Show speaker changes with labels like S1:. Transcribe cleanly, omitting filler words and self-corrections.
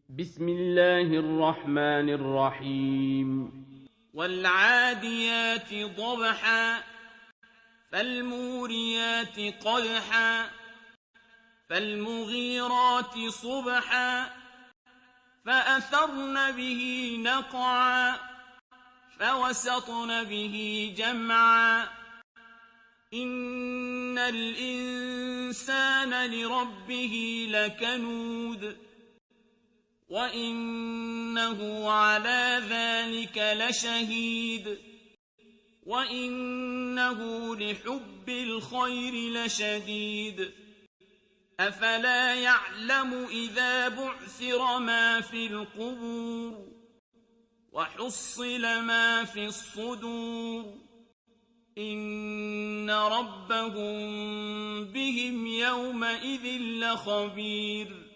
S1: بسم الله الرحمن الرحيم
S2: والعاديات ضبحا فالموريات قدحا فالمغيرات صبحا فأثرن به نقعا فوسطن به جمعا إن الإنسان لربه لكنود وإنه على ذلك لشهيد وإنه لحب الخير لشديد أفلا يعلم إذا بعثر ما في القبور وحصل ما في الصدور إن ربهم بهم يومئذ لخبير